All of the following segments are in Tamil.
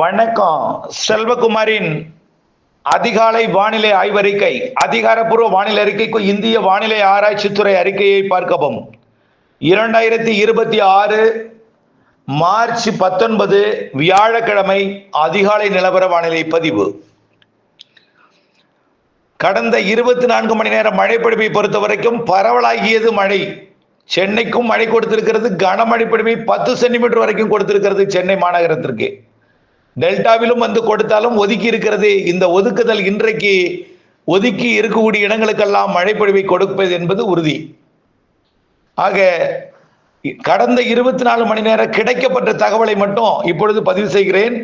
வணக்கம். செல்வகுமாரின் அதிகாலை வானிலை ஆய்வறிக்கை. அதிகாரப்பூர்வ வானிலை அறிக்கைக்கு இந்திய வானிலை ஆராய்ச்சித்துறை அறிக்கையை பார்க்கவும். 2026 மார்ச் 19 வியாழக்கிழமை அதிகாலை நிலவர வானிலை பதிவு. கடந்த 24 மணி நேர மழைப்பொழிவை பொறுத்த வரைக்கும் பரவலாகியது மழை. சென்னைக்கும் மழை கொடுத்திருக்கிறது. கனமழை பொழிவை 10 சென்டிமீட்டர் வரைக்கும் கொடுத்திருக்கிறது சென்னை மாநகரத்திற்கு. டெல்டாவிலும் வந்து கொடுத்தாலும் ஒதுக்கி இருக்கிறது. இந்த ஒதுக்குதல் இன்றைக்கு ஒதுக்கி இருக்கக்கூடிய இடங்களுக்கெல்லாம் மழை பொழிவை கொடுப்பது என்பது உறுதி. ஆக கடந்த 24 மணி நேரம் கிடைக்கப்பட்ட தகவலை மட்டும் இப்பொழுது பதிவு செய்கிறேன்.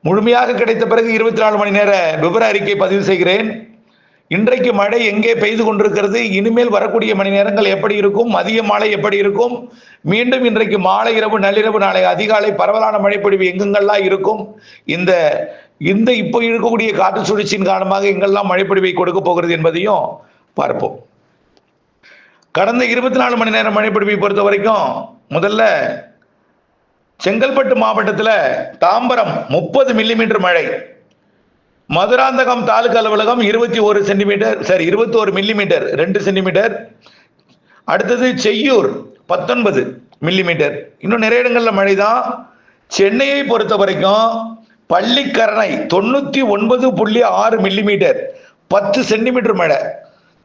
முழுமையாக கிடைத்த பிறகு 24 மணி நேர விவர அறிக்கை பதிவு செய்கிறேன். இன்றைக்கு மழை எங்கே பெய்து கொண்டிருக்கிறது, இனிமேல் வரக்கூடிய மணி நேரங்கள் எப்படி இருக்கும், மதிய மாலை எப்படி இருக்கும், மீண்டும் இன்றைக்கு மாலை இரவு நள்ளிரவு நாளை அதிகாலை பரவலான மழைப்பொழிவு எங்கெங்கெல்லாம் இருக்கும், இந்த இப்போ இருக்கக்கூடிய காற்று சுழற்சியின் காரணமாக எங்கெல்லாம் மழைப்பொழிவை கொடுக்க போகிறது என்பதையும் பார்ப்போம். கடந்த 24 மணி நேரம் மழைப்பொழிவை பொறுத்த வரைக்கும் முதல்ல செங்கல்பட்டு மாவட்டத்தில் தாம்பரம் 30 மில்லிமீட்டர் மழை, மதுராந்தகம் தாலுகா அலுவலகம் 21 சென்டிமீட்டர் 21 மில்லிமீட்டர் 2 சென்டிமீட்டர். அடுத்தது செய்யூர் 19 மில்லிமீட்டர். இன்னும் நிறைய இடங்கள்ல மழை தான். சென்னையை பொறுத்த வரைக்கும் பள்ளிக்கரணை 99.6 மில்லிமீட்டர் 10 சென்டிமீட்டர் மழை,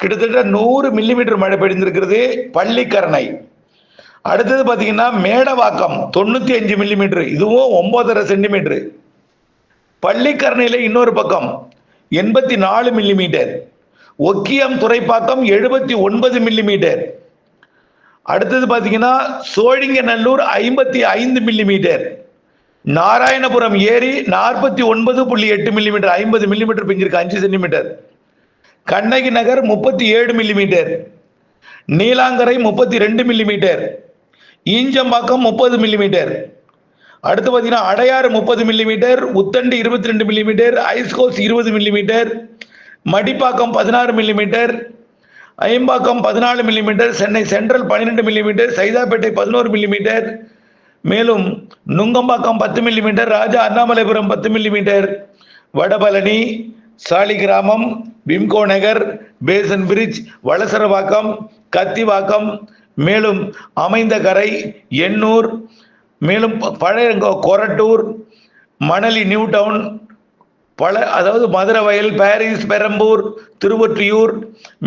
கிட்டத்தட்ட 100 மில்லிமீட்டர் மழை பெய்திருக்கிறது பள்ளிக்கரணை. அடுத்தது பார்த்தீங்கன்னா மேடவாக்கம் 95 மில்லிமீட்டர், இதுவும் 9.5 சென்டிமீட்டர். பள்ளிக்கரணையில் இன்னொரு பக்கம் 84 மில்லிமீட்டர். ஒக்கியம் துறைப்பாக்கம் 79 மில்லிமீட்டர். அடுத்தது பார்த்தீங்கன்னா சோழிங்கநல்லூர் 55 மில்லிமீட்டர். நாராயணபுரம் ஏரி 49.8 மில்லிமீட்டர், 50 மில்லிமீட்டர் பெஞ்சிருக்கு, 5 centimetre. Kannagi Nagar 37 millimetre. Neelankarai 32 millimetre. Injambakkam 30 millimetre. அடுத்து பார்த்தீங்கன்னா அடையாறு 30 மில்லிமீட்டர், உத்தண்டி 22 மில்லிமீட்டர், ஐஸ்கோஸ் 20 millimetre, Madipakkam 16 millimetre, Aimbakkam 14 millimetre, Chennai central 12 millimetre, Saidapet 11 millimetre, மேலும் Nungambakkam 10 millimetre, Raja Annamalaipuram 10 millimetre, Vadapalani, Saligramam, Wimco Nagar, Basin Bridge, Valasaravakkam, Kathivakkam, மேலும் அமைந்த கரை, எண்ணூர், மேலும் பழைய கொரட்டூர், மணலி, நியூ டவுன், அதாவது மதுரவயல், பாரிஸ், பெரம்பூர், திருவொற்றியூர்,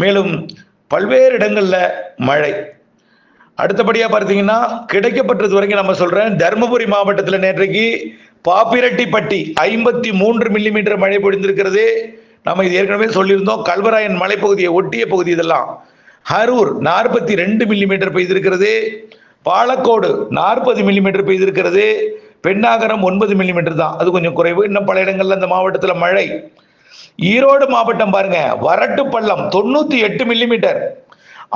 மேலும் பல்வேறு இடங்களில் மழை. அடுத்தபடியாக பார்த்தீங்கன்னா கிடைக்கப்பட்டது வரைக்கும் நம்ம சொல்கிறேன். தருமபுரி மாவட்டத்தில் நேற்றைக்கு பாப்பிரெட்டிப்பட்டி 53 மில்லிமீட்டர் மழை பொழிந்திருக்கிறது. நம்ம இது ஏற்கனவே சொல்லியிருந்தோம். கல்வராயன் மலைப்பகுதியை ஒட்டிய பகுதி இதெல்லாம். அரூர் 42 மில்லிமீட்டர் பெய்திருக்கிறது. பாலக்கோடு 40 மில்லிமீட்டர் பெய்திருக்கிறது. பெண்ணாகரம் 9 மில்லிமீட்டர் தான், அது கொஞ்சம் குறைவு. இன்னும் பல இடங்கள்ல இந்த மாவட்டத்தில் மழை. ஈரோடு மாவட்டம் பாருங்க, வரட்டுப்பள்ளம் 98 மில்லிமீட்டர்,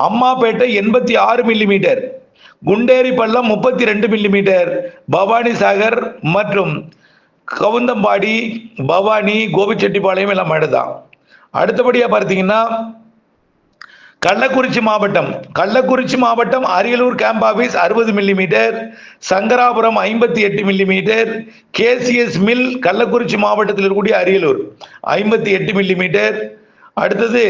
அம்மாப்பேட்டை 86 மில்லிமீட்டர், குண்டேரி பள்ளம் 32 மில்லிமீட்டர், பவானி சாகர் மற்றும் கவுந்தம்பாடி, பவானி, கோபிச்செட்டிப்பாளையம் எல்லாம் மழை தான். அடுத்தபடியா பார்த்தீங்கன்னா கள்ளக்குறிச்சி மாவட்டம் Ariyalur camp office 60 millimetre, Sankarapuram 58 millimetre, KCS mill Kallakurichi மாவட்டத்தில் இருக்கக்கூடிய அரியலூர் 58 மில்லிமீட்டர். அடுத்தது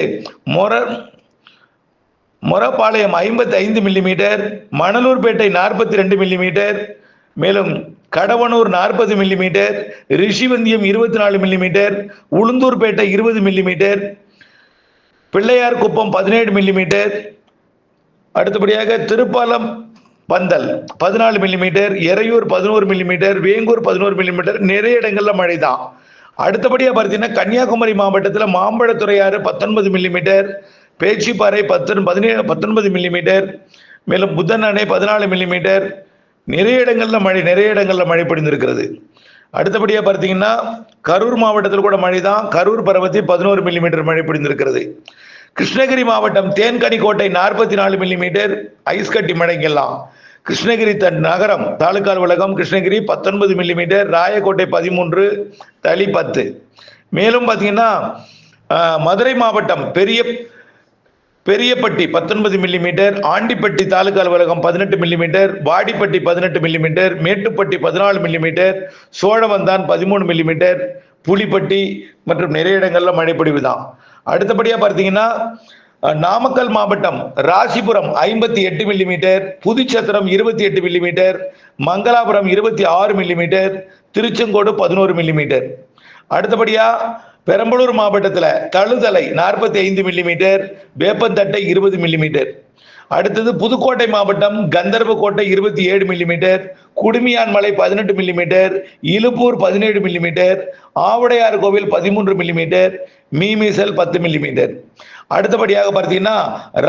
மொரப்பாளையம் 55 மில்லிமீட்டர், மணலூர்பேட்டை 42 மில்லிமீட்டர், மேலும் Kadavanur 40 millimetre, Rishivandiyam 24 millimetre, Ulundurpet 20 millimetre, Pillaiyar Kuppam 17 millimetre. அடுத்தபடியாக Thirupalam Pandal 14 millimetre, Eraiyur 11 millimetre, Vengur 11 millimetre. நிறைய இடங்கள்ல மழை தான். அடுத்தபடியாக பார்த்தீங்கன்னா கன்னியாகுமரி மாவட்டத்தில் மாம்பழத்துறையாறு 19 மில்லிமீட்டர், பேச்சிப்பாறை 19 மில்லிமீட்டர், மேலும் புத்தன் அணை 14 மில்லிமீட்டர். நிறைய இடங்கள்ல மழை பொழிந்திருக்கிறது. அடுத்தபடியாக பார்த்தீங்கன்னா கரூர் மாவட்டத்தில் கூட மழை தான். கரூர் பரவத்தி 11 மில்லிமீட்டர் மழை பொழிந்திருக்கிறது. கிருஷ்ணகிரி மாவட்டம் தேன்கனிக்கோட்டை 44 மில்லிமீட்டர் ஐஸ் கட்டி மழைங்கெல்லாம். கிருஷ்ணகிரி நகரம் தாலுகா அலுவலகம் கிருஷ்ணகிரி 19 மில்லிமீட்டர், ராயக்கோட்டை 13, தளி 10. மேலும் பார்த்தீங்கன்னா மதுரை மாவட்டம் பெரியப்பட்டி 19 மில்லிமீட்டர், ஆண்டிப்பட்டி தாலுகா அலுவலகம் 18 millimetre, Vadipatti 18 millimetre, Mettupatti 14 millimetre, Cholavandan 13 millimetre, Pulipatti மற்றும் நிறைய இடங்கள்ல மழைப்பொழிவு தான். அடுத்தபடியா பார்த்தீங்கன்னா நாமக்கல் மாவட்டம் Rasipuram 58 millimetre, Puduchatram 28 millimetre, Mangalapuram 26 millimetre, Tiruchengode 11 millimetre. அடுத்தபடியா பெரம்பலூர் மாவட்டத்தில் தழுதலை 45 மில்லிமீட்டர், வேப்பந்தட்டை 20 மில்லிமீட்டர். அடுத்தது புதுக்கோட்டை மாவட்டம் Gandarvakottai 27 millimetre, Kudumiyanmalai 18 millimetre, Iluppur 17 millimetre, Avudaiyar கோவில் 13 மில்லிமீட்டர், மீமிசல் 10 மில்லிமீட்டர். அடுத்தபடியாக பார்த்தீங்கன்னா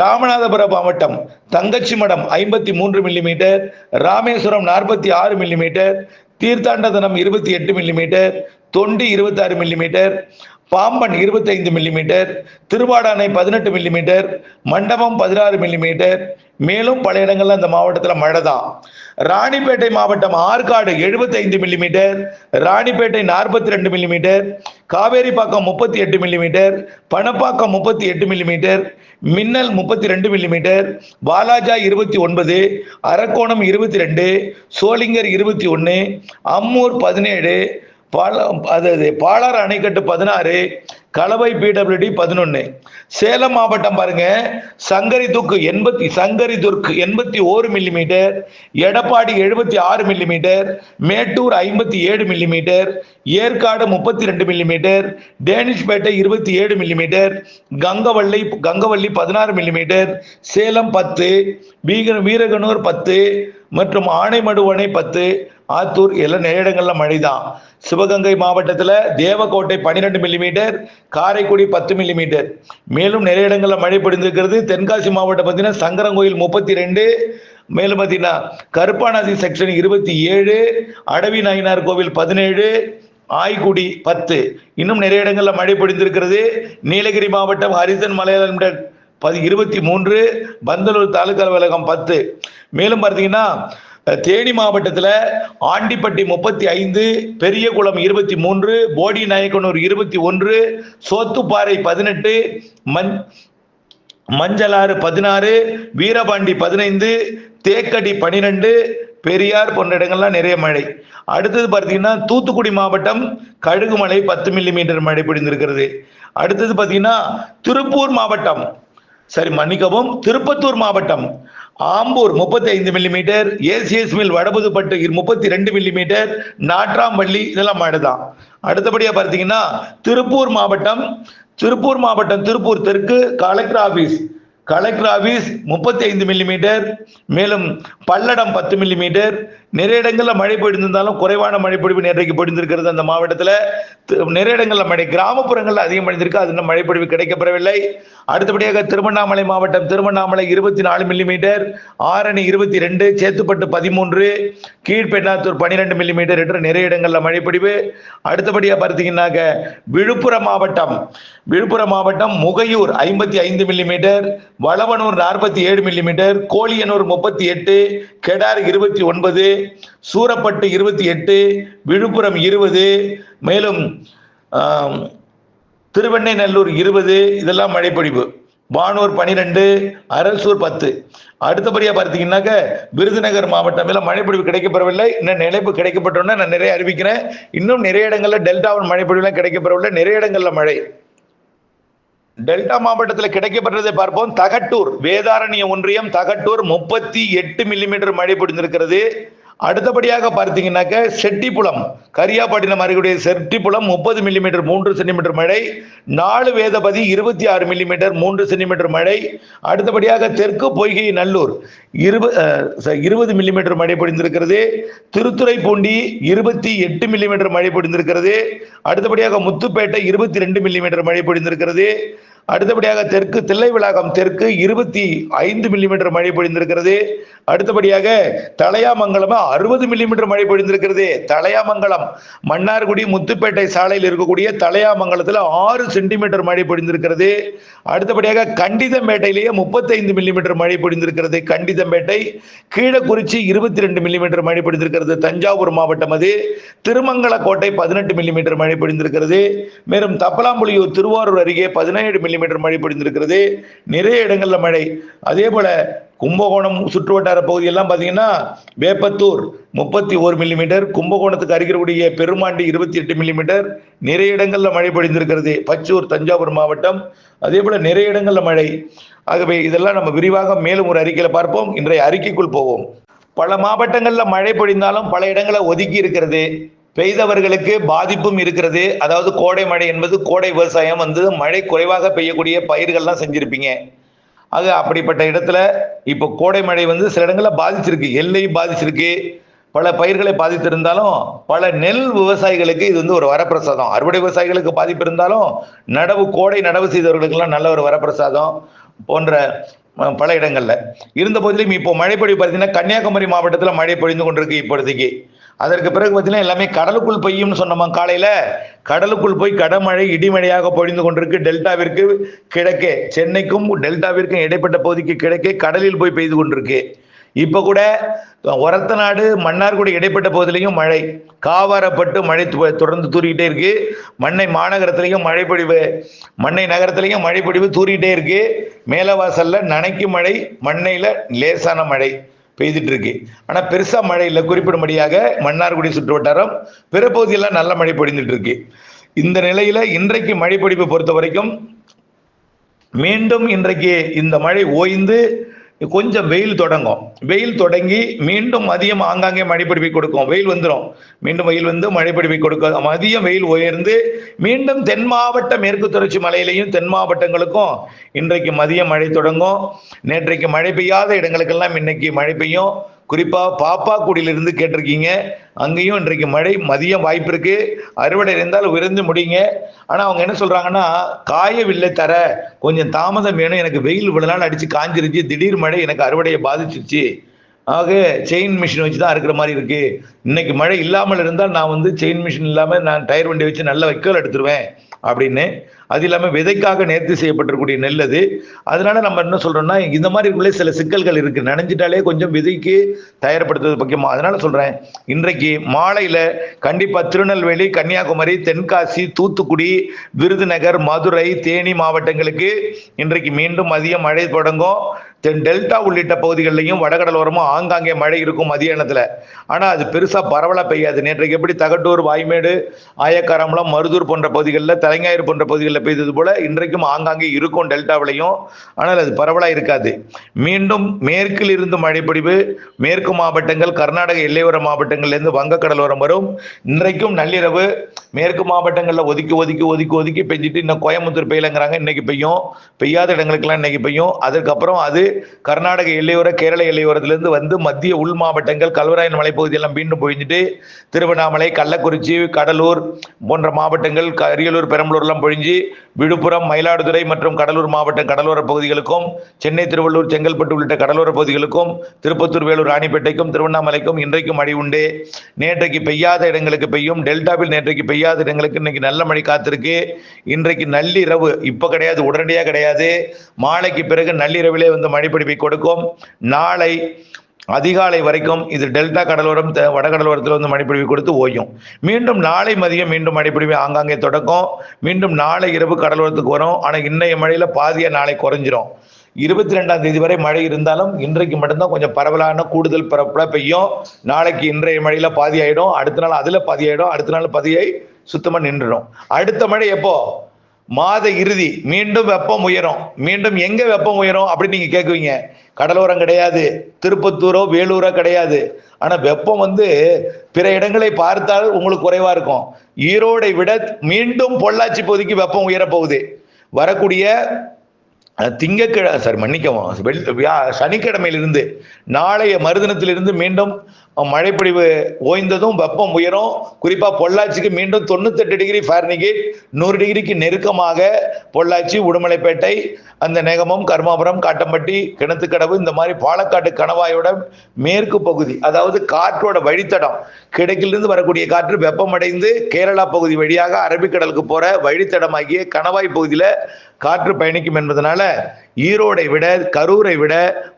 ராமநாதபுரம் மாவட்டம் Thangachimadam 53 millimetre, Rameswaram 46 millimetre, Theerthandathanam 28 millimetre, Thondi 26 millimetre, Pamban 25 millimetre, Thiruvadanai 18 millimetre, Mandapam 16 millimetre. மேலும் பல இடங்கள்ல இந்த மாவட்டத்தில் மழை தான். ராணிப்பேட்டை மாவட்டம் Arcot 75 millimetre, Ranipet 42 millimetre, Kaveripakkam 38 millimetre, Panapakkam 38 millimetre, Minnal 32 millimetre, Walajah 29, Arakkonam 22, Sholinghur 21, Ammoor 17, Palar Anaicut 16, Kalavai PWD 11. Salem மாவட்டம் பாருங்க Sankaridurg 81 millimetre, Edappadi 76 millimetre, Mettur 57 millimetre, Yercaud 32 millimetre, Danishpet 27 millimetre, Gangavalli 16 millimetre, Salem 10, Veeraganur 10 மற்றும் ஆனைமடுவணை 10, ஆத்தூர் எல்லாம் நிறைய இடங்கள்ல மழைதான். சிவகங்கை மாவட்டத்தில் தேவக்கோட்டை 12 மில்லிமீட்டர், காரைக்குடி 10 மில்லிமீட்டர். மேலும் நிறைய இடங்கள்ல மழை பொழிந்திருக்கிறது. தென்காசி மாவட்டம் பார்த்தீங்கன்னா சங்கரங்கோயில் 32, மேலும் பார்த்தீங்கன்னா கருப்பாநதி செக்ஷன் 27, அடவி நாயனார் கோவில் 17, ஆய்குடி 10. இன்னும் நிறைய இடங்கள்ல மழை பொழிந்திருக்கிறது. நீலகிரி மாவட்டம் ஹரிசன் மலையாளம் 23, பந்தலூர் தாலுகா அலுவலகம் 10. மேலும் பார்த்தீங்கன்னா தேனி மாவட்டத்தில் ஆண்டிப்பட்டி 35, பெரியகுளம் 23, போடி நாயக்கனூர் 21, சோத்துப்பாறை 18, மஞ்சளாறு 16, வீரபாண்டி 15, தேக்கடி 12, பெரியார் போன்ற இடங்கள்லாம் நிறைய மழை. அடுத்தது பார்த்தீங்கன்னா தூத்துக்குடி மாவட்டம் கழுகுமலை 10 மில்லிமீட்டர் மழை பொழிந்திருக்கிறது. அடுத்தது பார்த்தீங்கன்னா திருப்பத்தூர் மாவட்டம் Ambur 35 millimetre, ACS mill Vadaputhupattu 32 millimetre, Natrampalli இதெல்லாம் மழை தான். அடுத்தபடியா பார்த்தீங்கன்னா திருப்பூர் மாவட்டம் திருப்பூர் தெற்கு கலெக்டர் ஆபீஸ் 35 மில்லிமீட்டர், மேலும் பல்லடம் 10 மில்லிமீட்டர். நிறைய இடங்களில் மழை பொழிந்திருந்தாலும் குறைவான மழை பொழிவு நேற்றைக்கு பொழிந்திருக்கிறது. அந்த மாவட்டத்தில் நிறைய இடங்களில் மழை, கிராமப்புறங்களில் அதிகம் பொழிந்திருக்கு, அது இன்னும் மழை பொழிவு கிடைக்கப்பெறவில்லை. அடுத்தபடியாக திருவண்ணாமலை மாவட்டம் 24 மில்லிமீட்டர், ஆரணி 22, சேத்துப்பட்டு 13, கீழ்பெண்ணாத்தூர் 12 மில்லிமீட்டர் என்று நிறைய இடங்களில் மழை பொழிவு. அடுத்தபடியாக பார்த்தீங்கன்னாக்க விழுப்புரம் மாவட்டம் முகையூர் 55 மில்லிமீட்டர், வளவனூர் 47 மில்லிமீட்டர், கோலியனூர் 38, கெடார் 29, சூரப்பட்டு 28, விழுப்புரம் 20, மேலும் திருவெண்ணைநல்லூர் 20 இதெல்லாம் மழைப்பொழிவு. வானூர் 12, அரசூர் 10. அடுத்தபடியா பார்த்தீங்கன்னாக்க விருதுநகர் மாவட்டம் எல்லாம் மழைப்பொழிவு கிடைக்கப்பெறவில்லை. இன்னும் நிலைப்பு கிடைக்கப்பட்டோன்னா நான் நிறைய அறிவிக்கிறேன். இன்னும் நிறைய இடங்கள்ல டெல்டாவின் மழைப்பொழிவுலாம் கிடைக்கப்பெறவில்லை. நிறைய இடங்கள்ல மழை. டெல்டா மாவட்டத்தில் கிடைக்கப்பட்டதை பார்ப்போம். தகட்டூர் வேதாரண்ய ஒன்றியம் தகட்டூர் 38 மில்லிமீட்டர் மழை பொழிந்திருக்கிறது. அடுத்தபடியாக பார்த்தீங்கன்னாக்க செட்டிப்புலம் கரியாப்பட்டினம் அருகே செட்டிப்புலம் 30 மில்லிமீட்டர் 3 சென்டிமீட்டர் மழை. 4 வேதபதி 26 மில்லிமீட்டர் 3 சென்டிமீட்டர் மழை. அடுத்தபடியாக தெற்கு பொய்கை நல்லூர் 20 மில்லிமீட்டர் மழை பொழிந்திருக்கிறது. திருத்துறைப்பூண்டி 28 மில்லிமீட்டர் மழை பொழிந்திருக்கிறது. அடுத்தபடியாக முத்துப்பேட்டை 22 மில்லிமீட்டர் மழை பொழிந்திருக்கிறது. அடுத்தபடியாக தெற்கு தில்லைவிளாகம் தெற்கு 25 மில்லிமீட்டர் மழை பொழிந்திருக்கிறது. அடுத்தபடியாக தலையாமங்கலம் 60 மில்லிமீட்டர் மழை பொழிந்திருக்கிறது. தலையாமங்கலம் மன்னார்குடி முத்துப்பேட்டை சாலையில் இருக்கக்கூடிய தலையாமங்கலத்தில் 6 சென்டிமீட்டர் மழை பொழிந்திருக்கிறது. அடுத்தபடியாக கண்டிதம்பேட்டையிலேயே 35 மில்லிமீட்டர் மழை பொழிந்திருக்கிறது. கண்டிதம்பேட்டை கீழக்குறிச்சி 22 மில்லிமீட்டர் மழை பொழிந்திருக்கிறது. தஞ்சாவூர் மாவட்டம் அது. திருமங்கலக்கோட்டை 18 மில்லிமீட்டர் மழை பொழிந்திருக்கிறது. மேலும் தப்பலாம்புலியூர் திருவாரூர் அருகே 17 மில்லிமீட்டர் மழை பொழிந்திருக்கிறது. நிறைய இடங்கள்ல மழை. அதே போல கும்பகோணம் சுற்றுவட்டார பகுதியெல்லாம் பார்த்தீங்கன்னா வேப்பத்தூர் 31 மில்லிமீட்டர், கும்பகோணத்துக்கு அருகிக்கூடிய பெருமாண்டி 28 மில்லிமீட்டர், நிறைய இடங்கள்ல மழை பொழிந்திருக்கிறது. பச்சூர் தஞ்சாவூர் மாவட்டம், அதே போல நிறைய இடங்கள்ல மழை. ஆகவே இதெல்லாம் நம்ம விரிவாக மேலும் ஒரு அறிக்கையில பார்ப்போம். இன்றைய அறிக்கைக்குள் போவோம். பல மாவட்டங்கள்ல மழை பொழிந்தாலும் பல இடங்களை ஒதுக்கி இருக்கிறது. பெய்தவர்களுக்கு பாதிப்பும் இருக்கிறது. அதாவது கோடை மழை என்பது கோடை விவசாயம் மழை குறைவாக பெய்யக்கூடிய பயிர்கள்லாம் செஞ்சிருப்பீங்க. ஆக அப்படிப்பட்ட இடத்துல இப்போ கோடை மழை சில இடங்கள்ல பாதிச்சிருக்கு, எல்லையும் பாதிச்சிருக்கு, பல பயிர்களை பாதித்திருந்தாலும் பல நெல் விவசாயிகளுக்கு இது ஒரு வரப்பிரசாதம். அறுவடை விவசாயிகளுக்கு பாதிப்பு இருந்தாலும் கோடை நடவு செய்தவர்களுக்கெல்லாம் நல்ல ஒரு வரப்பிரசாதம் போன்ற பல இடங்கள்ல இருந்த போதிலும் இப்போ மழை பொழிவு பார்த்தீங்கன்னா கன்னியாகுமரி மாவட்டத்தில் மழை பொழிந்து கொண்டிருக்கு இப்போதைக்கு. அதற்கு பிறகு பார்த்தீங்கன்னா எல்லாமே கடலுக்குள் பெய்யும்னு சொன்னோமா, காலையில கடலுக்குள் போய் கடமழை இடிமழையாக பொழிந்து கொண்டிருக்கு. டெல்டாவிற்கு கிழக்கே, சென்னைக்கும் டெல்டாவிற்கும் இடைப்பட்ட பகுதிக்கு கிழக்கே கடலில் போய் பெய்து கொண்டிருக்கு. இப்ப கூட ஒரத்தநாடு மன்னார்குடி இடைப்பட்ட பகுதியிலையும் மழை, காவாரப்பட்டு மழை தொடர்ந்து தூரிக்கிட்டே இருக்கு. மண்ணை மாநகரத்திலையும் மழை பொழிவு, மண்ணை நகரத்திலையும் மழை பொழிவு தூரிக்கிட்டே இருக்கு. மேலவாசல்ல நனைக்கும் மழை, மண்ணையில லேசான மழை பெய்துட்டு இருக்கு. ஆனா பெருசா மழை இல்லை. குறிப்பிடும்படியாக மன்னார்குடி சுற்று வட்டாரம் பிற பகுதியெல்லாம் நல்ல மழை பொழிந்துட்டு இருக்கு. இந்த நிலையில இன்றைக்கு மழை பொழிவு பொறுத்த வரைக்கும் மீண்டும் இன்றைக்கு இந்த மழை ஓய்ந்து கொஞ்சம் வெயில் தொடங்கும். வெயில் தொடங்கி மீண்டும் மதியம் ஆங்காங்கே மழைப்பிடிப்பை கொடுக்கும். வெயில் வந்துடும், மீண்டும் வெயில் மழைப்பிடிப்பை கொடுக்கும். மதியம் வெயில் உயர்ந்து மீண்டும் தென் மாவட்ட மேற்கு தொடர்ச்சி மலையிலையும் தென் மாவட்டங்களுக்கும் இன்றைக்கு மதியம் மழை தொடங்கும். நேற்றைக்கு மழை பெய்யாத இடங்களுக்கெல்லாம் இன்னைக்கு மழை பெய்யும். குறிப்பா பாப்பாக்குடியிலிருந்து கேட்டிருக்கீங்க, அங்கேயும் இன்றைக்கு மழை மதியம் வாய்ப்பு இருக்கு. அறுவடை இருந்தால் விருந்து முடியுங்க. ஆனா அவங்க என்ன சொல்றாங்கன்னா, காயவில்லை தர, கொஞ்சம் தாமதம் வேணும், எனக்கு வெயில் இவ்வளவு நாள் அடிச்சு காஞ்சிருச்சு, திடீர் மழை எனக்கு அறுவடையை பாதிச்சிருச்சு, ஆக செயின் மிஷின் வச்சு தான் இருக்கிற மாதிரி இருக்கு. இன்னைக்கு மழை இல்லாமல் இருந்தால் நான் செயின் மிஷின் இல்லாம நான் டயர் வண்டி வச்சு நல்ல வைக்கோல் எடுத்துருவேன் அப்படின்னு. அது இல்லாமல் விதைக்காக நேர்த்தி செய்யப்பட்டிருக்கூடிய நெல் அது. அதனால நம்ம என்ன சொல்றோம்னா, இந்த மாதிரி உள்ள சில சிக்கல்கள் இருக்கு. நனைஞ்சிட்டாலே கொஞ்சம் விதைக்கு தயார்படுத்துவது முக்கியமா. அதனால சொல்றேன், இன்றைக்கு மாலையில கண்டிப்பா திருநெல்வேலி, கன்னியாகுமரி, தென்காசி, தூத்துக்குடி, விருதுநகர், மதுரை, தேனி மாவட்டங்களுக்கு இன்றைக்கு மீண்டும் மதியம் மழை தொடங்கும். தென் டெல்டா உள்ளிட்ட பகுதிகளிலையும் வடகடலோரமும் ஆங்காங்கே மழை இருக்கும் மதியானத்துல. ஆனா அது பெருசா பரவலா பெய்யாது. நேற்றைக்கு எப்படி தகட்டூர், வாய்மேடு, ஆயக்காரம்பலம், மருதூர் போன்ற பகுதிகளில், தலைஞாயிறு போன்ற பகுதிகளில் பெய்தது போல இன்றைக்கும் ஆங்காங்கே இருக்கும் டெல்டாவிலையும். ஆனால் அது பரவலா இருக்காது. மீண்டும் மேற்கில் இருந்து மழைப்பொழிவு மேற்கு மாவட்டங்கள், கர்நாடக எல்லையோர மாவட்டங்கள்லேருந்து வங்கக்கடலோரம் வரும். இன்றைக்கும் நள்ளிரவு மேற்கு மாவட்டங்களில் ஒதுக்கி ஒதுக்கி ஒதுக்கி ஒதுக்கி பெஞ்சிட்டு இன்னும் கோயம்புத்தூர் பெய்யலங்கிறாங்க, இன்னைக்கு பெய்யும். பெய்யாத இடங்களுக்கெல்லாம் இன்னைக்கு பெய்யும். அதற்கப்புறம் அது கர்நாடக எல்லையோர, கேரள எல்லையோரத்திலிருந்து மத்திய உள் மாவட்டங்கள், கல்வராயன் மலைப்பகுதியெல்லாம் மீண்டும் பொழிஞ்சிட்டு திருவண்ணாமலை, கள்ளக்குறிச்சி, கடலூர் போன்ற மாவட்டங்கள், அரியலூர், பெரம்பலூர்லாம் பொழிஞ்சு விழுப்புரம், மயிலாடுதுறை மற்றும் கடலூர் மாவட்ட கடலோர பகுதிகளுக்கும், சென்னை, திருவள்ளூர், செங்கல்பட்டு உள்ளிட்ட கடலோர பகுதிகளுக்கும், திருப்பத்தூர், வேலூர், ராணிப்பேட்டைக்கும், திருவண்ணாமலைக்கும் இன்றைக்கு மழை உண்டு. நேற்றைக்கு பெய்யாத இடங்களுக்கு பெய்யும். டெல்டாவில் நேற்றைக்கு பெய்யாத இடங்களுக்கு இன்னைக்கு நல்ல மழை காத்திருக்கு. இன்றைக்கு நள்ளிரவு, இப்ப கிடையாது, உடனடியாக கிடையாது, மாலைக்கு பிறகு நள்ளிரவிலே மழைப்பிடிப்பை கொடுக்கும். நாளை அதிகாலை வரைக்கும் இது டெல்டா கடலோரம், வடகடலோரத்தில் மழைப்பொழிவு கொடுத்து ஓயும். மீண்டும் நாளை மதியம் மீண்டும் மழைப்பொழிவு ஆங்காங்கே தொடக்கும். மீண்டும் நாளை இரவு கடலோரத்துக்கு வரும். ஆனால் இன்னைய மழையில பாதியா நாளை குறைஞ்சிரும். 22ஆம் தேதி வரை மழை இருந்தாலும் இன்றைக்கு மட்டும்தான் கொஞ்சம் பரவலான கூடுதல் பரப்பல பெய்யும். நாளைக்கு இன்றைய மழையில பாதி ஆயிடும், அடுத்த நாள் அதுல பாதி ஆயிடும், அடுத்த நாள் பாதியாய் சுத்தமா நின்றுடும். அடுத்த மழை எப்போ? மாத இறுதி. மீண்டும் வெப்பம் உயரும். மீண்டும் எங்க வெப்பம் உயரும் அப்படின்னு நீங்க கேட்குவீங்க. கடலோரம் கிடையாது, திருப்பத்தூரோ வேலூரோ கிடையாது. ஆனா வெப்பம் பிற இடங்களை பார்த்தால் உங்களுக்கு குறைவா இருக்கும். ஈரோடை விட மீண்டும் பொள்ளாச்சி பகுதிக்கு வெப்பம் உயரப்போகுது. வரக்கூடிய சனிக்கிழமையிலிருந்து நாளைய மறுதினத்திலிருந்து மீண்டும் மழைப்பொழிவு ஓய்ந்ததும் வெப்பம் உயரும். குறிப்பா பொள்ளாச்சிக்கு மீண்டும் 98 டிகிரி ஃபாரன்ஹீட் 100 டிகிரிக்கு நெருக்கமாக பொள்ளாச்சி, உடுமலைப்பேட்டை, அந்த நெகமம், கர்மாபுரம், காட்டம்பட்டி, கிணத்துக்கடவு, இந்த மாதிரி பாலக்காட்டு கணவாயோட மேற்கு பகுதி, அதாவது காற்றோட வழித்தடம், கிழக்கிலிருந்து வரக்கூடிய காற்று வெப்பமடைந்து கேரளா பகுதி வழியாக அரபிக்கடலுக்கு போற வழித்தடமாகிய கணவாய் பகுதியில காற்று பயணிக்கும் என்பதனால ஈரோடை விட, கரூரை விட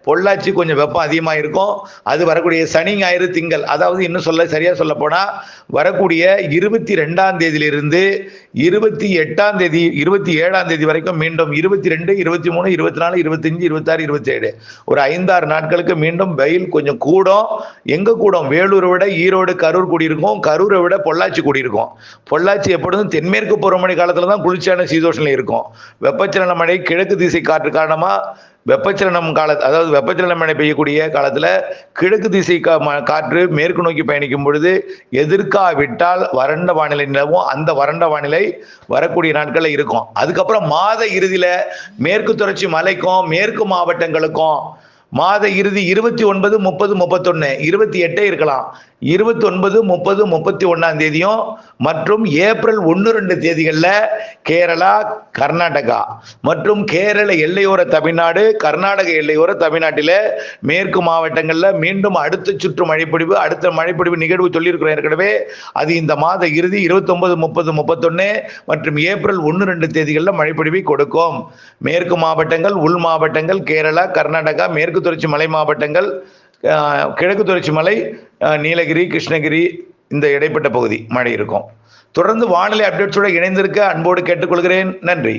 பொள்ளாச்சி கொஞ்சம் வெப்பம் அதிகமாக இருக்கும். அது வரக்கூடிய சனி, ஞாயிறு, திங்கள், அதாவது இன்னும் சரியா சொல்ல போனா வரக்கூடிய 22ஆம் தேதியிலிருந்து 28ஆம் தேதி 27ஆம் தேதி வரைக்கும் மீண்டும் 22, 23, 24, 25, 26, 27 ஒரு 5-6 நாட்களுக்கு மீண்டும் வெயில் கொஞ்சம் கூடும். எங்க கூடும்? வேலூரை விட ஈரோடு, கரூர் கூடியிருக்கும். கரூரை விட பொள்ளாச்சி கூடியிருக்கும். பொள்ளாச்சி எப்பொழுதும் தென்மேற்கு பருவமழை காலத்துல தான் குளிர்ச்சியான சீதோஷனில் இருக்கும். வெப்பச்சலன மழை கிழக்கு திசை காற்று காரணமா வெப்பச்சலனம் அதாவது வெப்பச்சலன மழை பெய்யக்கூடிய காலத்துல கிழக்கு திசை காற்று மேற்கு நோக்கி பயணிக்கும் பொழுது எதிர்க்காவிட்டால் வறண்ட வானிலை நிலவும். அந்த வறண்ட வானிலை வரக்கூடிய நாட்களில் இருக்கும். அதுக்கப்புறம் மாத இறுதியில மேற்கு தொடர்ச்சி மலைக்கும் மேற்கு மாவட்டங்களுக்கும் மாத இறுதி 29, 30, 31, 28 இருக்கலாம். 29, 30, 31ஆம் தேதியும் மற்றும் ஏப்ரல் 1, 2 தேதிகளில் கேரளா, கர்நாடகா மற்றும் கேரள எல்லையோர தமிழ்நாடு, கர்நாடக எல்லையோர தமிழ்நாட்டில் மேற்கு மாவட்டங்களில் மீண்டும் அடுத்த சுற்று மழைப்பொழிவு, அடுத்த மழைப்பொழிவு நிகழ்வு சொல்லியிருக்கிறோம் ஏற்கனவே. அது இந்த மாத இறுதி 29, 30, 31 மற்றும் ஏப்ரல் 1, 2 தேதிகளில் மழைப்பொழிவை கொடுக்கும். மேற்கு மாவட்டங்கள், உள் மாவட்டங்கள், கேரளா, கர்நாடகா, மேற்கு தொடர்ச்சி மலை மாவட்டங்கள், கிழக்கு தொடர்ச்சி மலை, நீலகிரி, கிருஷ்ணகிரி, இந்த இடைப்பட்ட பகுதி மழை இருக்கும். தொடர்ந்து வானிலை அப்டேட்ஸோடு இணைந்திருக்க அன்போடு கேட்டுக்கொள்கிறேன். நன்றி.